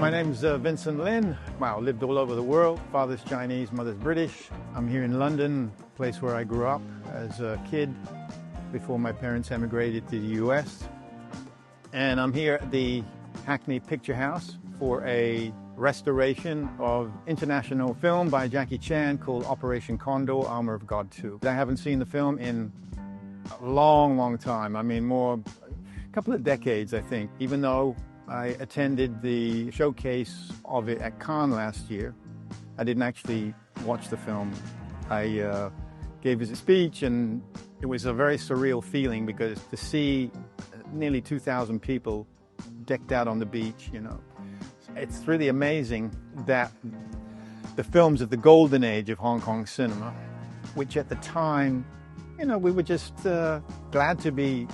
My name's Vincent Lyn. Wow, lived all over the world. Father's Chinese, mother's British. I'm here in London, place where I grew up as a kid before my parents emigrated to the US. And I'm here at the Hackney Picture House for a restoration of international film by Jackie Chan called Operation Condor, Armour of God 2. I haven't seen the film in a long time. I mean, a couple of decades, I think, even though I attended the showcase of it at Cannes last year. I didn't actually watch the film. I gave a speech, and it was a very surreal feeling because to see nearly 2,000 people decked out on the beach, you know. It's really amazing that the films of the golden age of Hong Kong cinema, which at the time, you know, we were just glad to be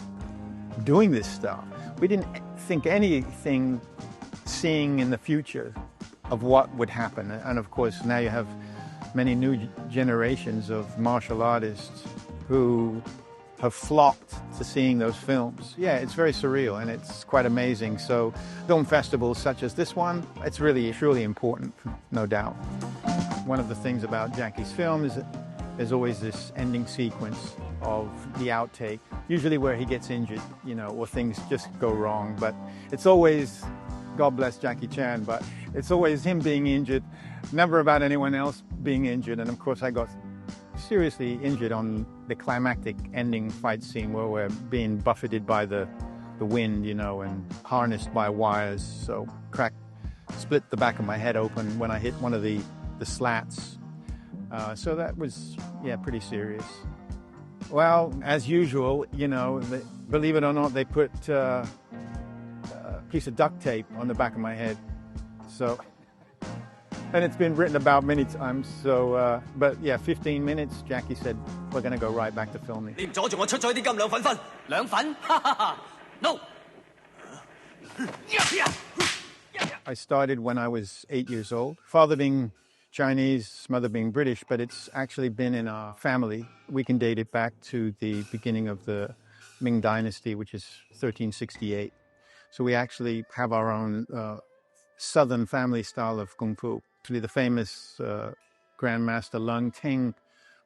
doing this stuff. We didn't think anything seeing in the future of what would happen. And of course, now you have many new generations of martial artists who have flocked to seeing those films. Yeah, it's very surreal and it's quite amazing. So film festivals such as this one, it's really truly important, no doubt. One of the things about Jackie's film is that there's always this ending sequence of the outtake, usually where he gets injured, you know, or things just go wrong. But it's always, God bless Jackie Chan, but it's always him being injured, never about anyone else being injured. And of course, I got seriously injured on the climactic ending fight scene where we're being buffeted by the wind, you know, and harnessed by wires. So split the back of my head open when I hit one of the slats. So that was, yeah, pretty serious. Well, as usual, you know, believe it or not, they put a piece of duct tape on the back of my head. So, and it's been written about many times. So, but yeah, 15 minutes, Jackie said, we're going to go right back to filming. No! I started when I was 8 years old. Father being Chinese, mother being British, but it's actually been in our family. We can date it back to the beginning of the Ming Dynasty, which is 1368. So we actually have our own southern family style of Kung Fu. Actually, the famous Grandmaster Lung Ting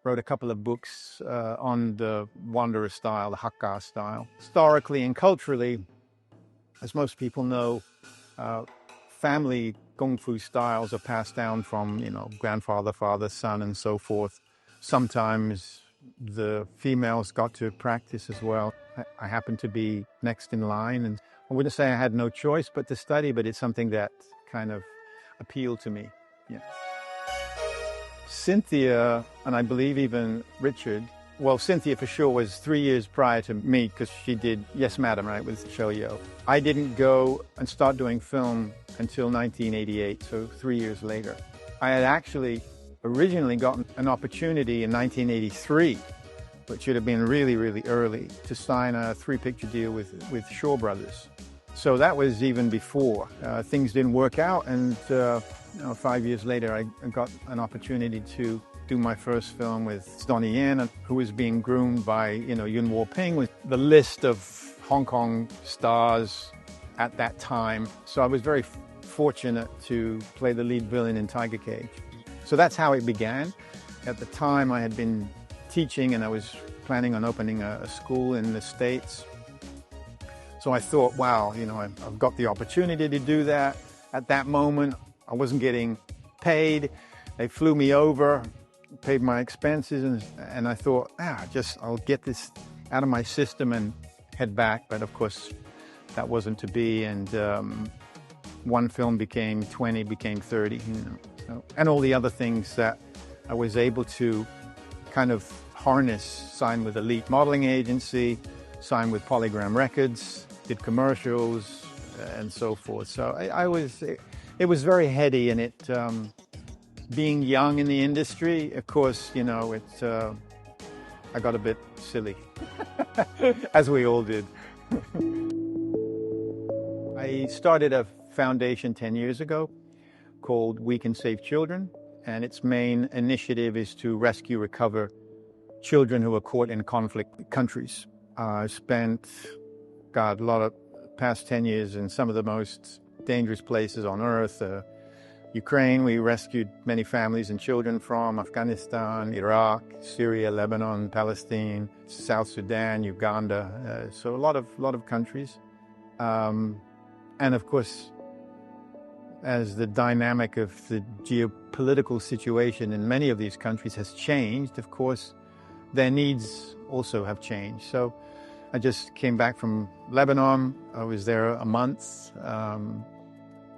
wrote a couple of books on the Wanderer style, the Hakka style. Historically and culturally, as most people know, family Kung Fu styles are passed down from, you know, grandfather, father, son, and so forth. Sometimes the females got to practice as well. I happened to be next in line, and I wouldn't say I had no choice but to study, but it's something that kind of appealed to me. Yeah. Cynthia, and I believe even Richard, well, Cynthia for sure was 3 years prior to me because she did Yes Madam, right, with Chow Yeo. I didn't go and start doing film until 1988, so 3 years later. I had actually originally gotten an opportunity in 1983, which should have been really early, to sign a 3-picture deal with Shaw Brothers. So that was even before. Things didn't work out, and 5 years later I got an opportunity to do my first film with Donnie Yen, who was being groomed by, you know, Yuen Wo-ping, with the list of Hong Kong stars at that time. So I was very fortunate to play the lead villain in Tiger Cage. So that's how it began. At the time I had been teaching and I was planning on opening a school in the States. So I thought, wow, you know, I've got the opportunity to do that. At that moment, I wasn't getting paid. They flew me over, paid my expenses, and I thought, I'll get this out of my system and head back. But of course, that wasn't to be, and one film became 20, became 30, you know. So, and all the other things that I was able to kind of harness, sign with Elite Modeling Agency, signed with Polygram Records, did commercials, and so forth. So it was very heady, and it, being young in the industry, of course, you know, I got a bit silly, as we all did. I started a foundation 10 years ago called We Can Save Children, and its main initiative is to rescue, recover children who are caught in conflict countries. I spent, a lot of past 10 years in some of the most dangerous places on earth. Ukraine, we rescued many families and children from. Afghanistan, Iraq, Syria, Lebanon, Palestine, South Sudan, Uganda. So a lot of countries. And of course, as the dynamic of the geopolitical situation in many of these countries has changed, of course, their needs also have changed. So I just came back from Lebanon. I was there a month,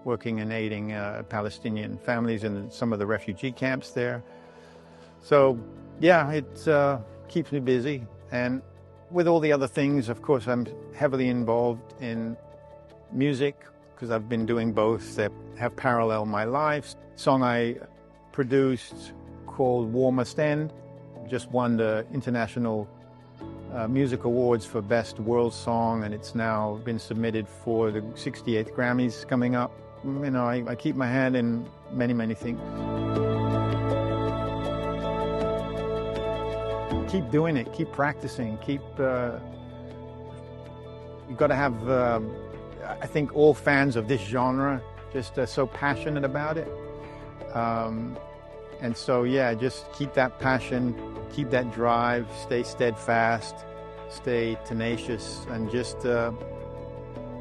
working and aiding Palestinian families in some of the refugee camps there. So yeah, it keeps me busy. And with all the other things, of course, I'm heavily involved in music, because I've been doing both that have paralleled my life. Song I produced called War Must End just won the International Music Awards for Best World Song, and it's now been submitted for the 68th Grammys coming up. You know, I keep my hand in many, many things. Keep doing it, keep practicing, you've got to have, I think all fans of this genre just are so passionate about it. And so, yeah, just keep that passion, keep that drive, stay steadfast, stay tenacious, and just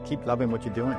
keep loving what you're doing.